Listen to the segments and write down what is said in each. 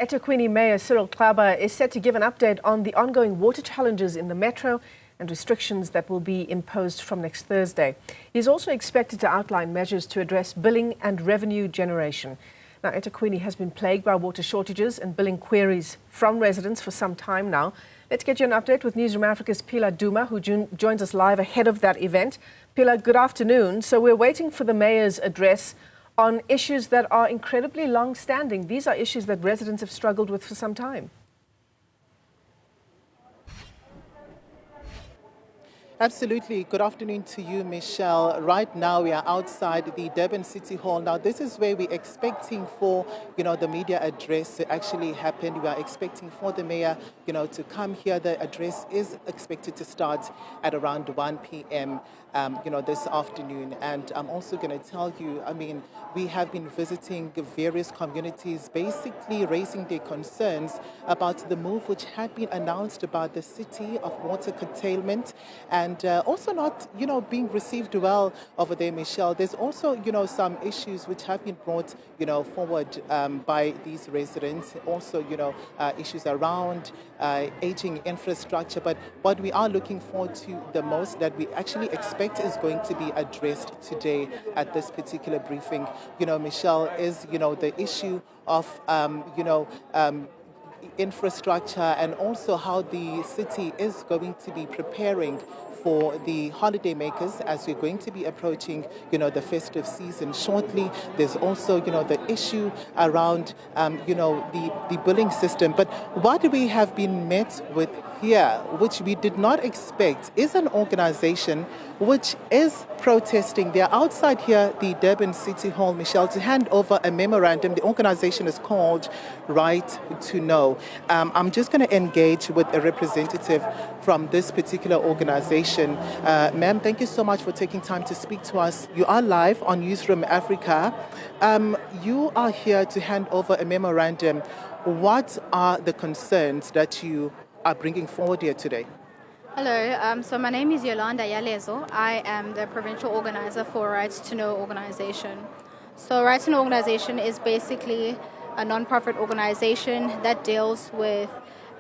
eThekwini Mayor Cyril Xaba is set to give an update on the ongoing water challenges in the metro and restrictions that will be imposed from next Thursday. He is also expected to outline measures to address billing and revenue generation. Now, eThekwini has been plagued by water shortages and billing queries from residents for some time now. Let's get you an update with Newzroom Afrika's Phila Duma, who joins us live ahead of that event. Phila, good afternoon. So we're waiting for the mayor's address on issues that are incredibly long-standing. These are issues that residents have struggled with for some time. Absolutely. Good afternoon to you, Michelle. Right now, we are outside the Durban City Hall. Now, this is where we're expecting for, the media address to actually happen. We are expecting for the mayor, to come here. The address is expected to start at around 1 p.m., this afternoon. And I'm also going to tell you, we have been visiting various communities, basically raising their concerns about the move which had been announced about the city of water curtailment and also not, being received well over there, Michelle. There's also, some issues which have been brought, forward by these residents. Also, issues around aging infrastructure. But what we are looking forward to the most that we actually expect is going to be addressed today at this particular briefing, Michelle, is, the issue of, infrastructure and also how the city is going to be preparing for the holiday makers as we're going to be approaching, the festive season shortly. There's also, the issue around, the billing system. But what we have been met with here, which we did not expect, is an organization which is protesting. They're outside here, the Durban City Hall, Michelle, to hand over a memorandum. The organization is called Right to Know. I'm just going to engage with a representative from this particular organization. Ma'am, thank you so much for taking time to speak to us. You are live on Newzroom Afrika. You are here to hand over a memorandum. What are the concerns that you are bringing forward here today? Hello, so my name is Yolanda Yalezo. I am the provincial organizer for Right to Know organization. So Right to Know organization is basically a non-profit organization that deals with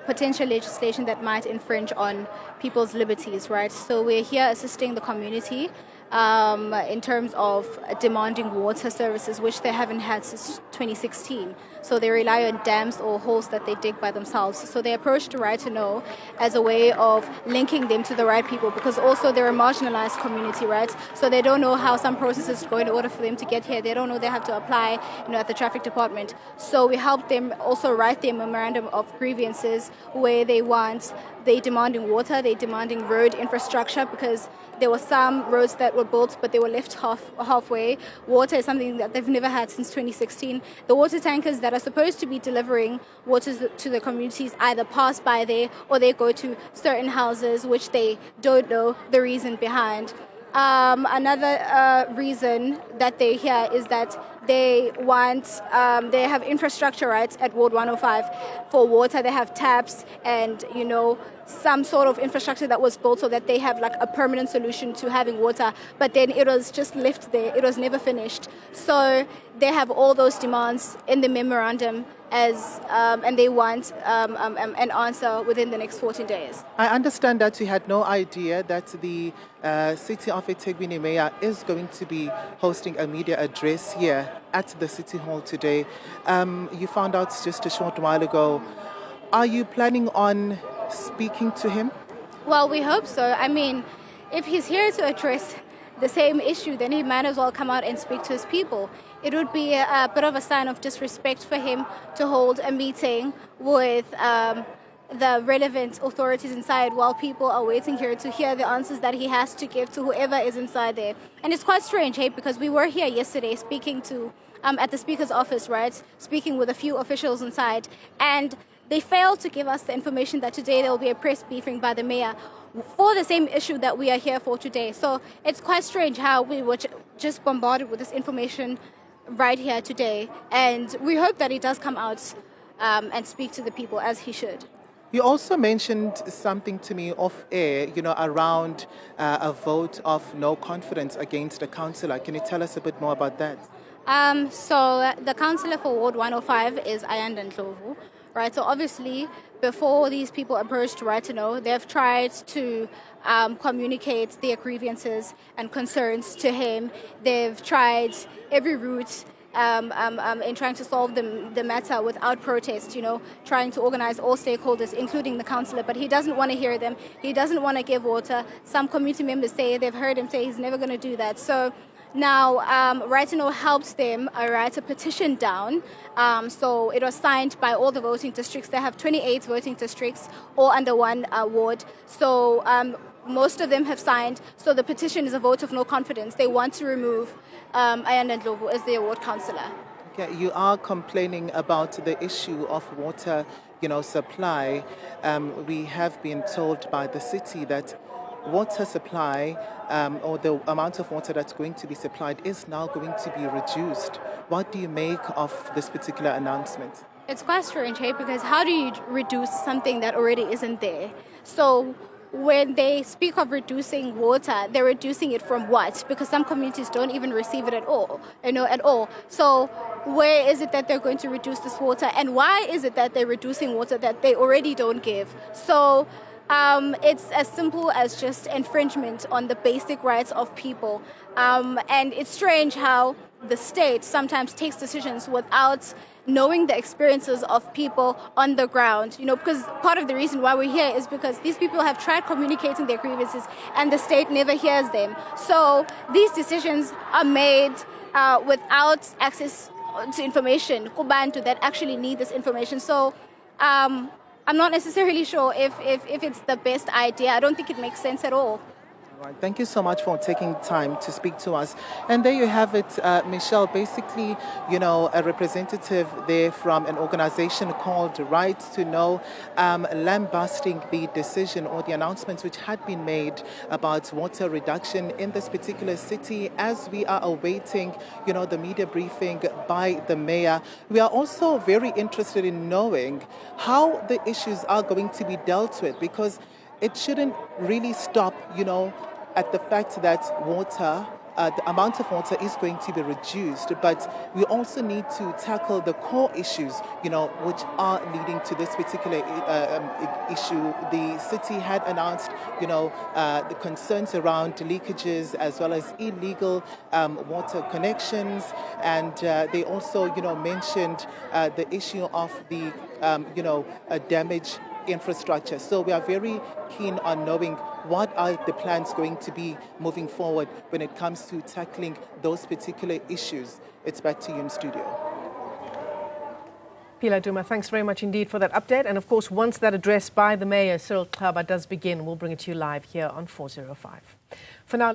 potential legislation that might infringe on people's liberties, right? So we're here assisting the community in terms of demanding water services, which they haven't had since 2016. So they rely on dams or holes that they dig by themselves. So they approached Right to Know as a way of linking them to the right people, because also they're a marginalized community, right? So they don't know how some processes go in order for them to get here. They don't know they have to apply, at the traffic department. So we help them also write their memorandum of grievances where they're demanding water, they're demanding road infrastructure, because there were some roads that were built, but they were left halfway. Water is something that they've never had since 2016. The water tankers that are supposed to be delivering water to the communities either pass by there or they go to certain houses, which they don't know the reason behind. Another reason that they're here is that they have infrastructure rights at Ward 105 for water. They have taps and, some sort of infrastructure that was built so that they have like a permanent solution to having water. But then it was just left there. It was never finished. So they have all those demands in the memorandum and they want an answer within the next 14 days. I understand that you had no idea that the City of eThekwini Mayor is going to be hosting a media address here at the City Hall today. You found out just a short while ago. Are you planning on speaking to him? Well, we hope so. If he's here to address the same issue, then he might as well come out and speak to his people. It would be a bit of a sign of disrespect for him to hold a meeting with the relevant authorities inside while people are waiting here to hear the answers that he has to give to whoever is inside there. And it's quite strange, because we were here yesterday speaking to at the Speaker's office, right? Speaking with a few officials inside, and they failed to give us the information that today there will be a press briefing by the mayor for the same issue that we are here for today. So it's quite strange how we were just bombarded with this information right here today. And we hope that he does come out and speak to the people as he should. You also mentioned something to me off air, around a vote of no confidence against the councillor. Can you tell us a bit more about that? So the councillor for Ward 105 is Ayanda Ndlovu, right? So obviously, before these people approached Right to Know, they've tried to communicate their grievances and concerns to him. They've tried every route in trying to solve the matter without protest, trying to organize all stakeholders, including the councillor, but he doesn't want to hear them. He doesn't want to give water. Some community members say they've heard him say he's never going to do that. So now, Right to Know helped them write a petition down. So it was signed by all the voting districts. They have 28 voting districts, all under one ward. So most of them have signed. So the petition is a vote of no confidence. They want to remove Ayanda Ndlovu as their ward councillor. Okay, you are complaining about the issue of water, supply. We have been told by the city that water supply or the amount of water that's going to be supplied is now going to be reduced. What do you make of this particular announcement? It's quite strange, hey, because how do you reduce something that already isn't there? So when they speak of reducing water, they're reducing it from what? Because some communities don't even receive it at all, at all. So where is it that they're going to reduce this water? And why is it that they're reducing water that they already don't give? So it's as simple as just infringement on the basic rights of people. And it's strange how the state sometimes takes decisions without knowing the experiences of people on the ground, because part of the reason why we're here is because these people have tried communicating their grievances and the state never hears them. So these decisions are made without access to information, kubantu that actually need this information. So I'm not necessarily sure if it's the best idea. I don't think it makes sense at all. Right. Thank you so much for taking time to speak to us. And there you have it, Michelle, basically, a representative there from an organization called Right to Know, lambasting the decision or the announcements which had been made about water reduction in this particular city. As we are awaiting, the media briefing by the mayor, we are also very interested in knowing how the issues are going to be dealt with, because it shouldn't really stop, at the fact that water, the amount of water is going to be reduced, but we also need to tackle the core issues, which are leading to this particular issue. The city had announced, the concerns around leakages as well as illegal water connections, and they also, mentioned the issue of the, damaged infrastructure. So we are very keen on knowing what are the plans going to be moving forward when it comes to tackling those particular issues. It's back to you in studio. Phila, Duma, thanks very much indeed for that update. And of course, once that address by the Mayor Cyril Xaba does begin, we'll bring it to you live here on 405. For now,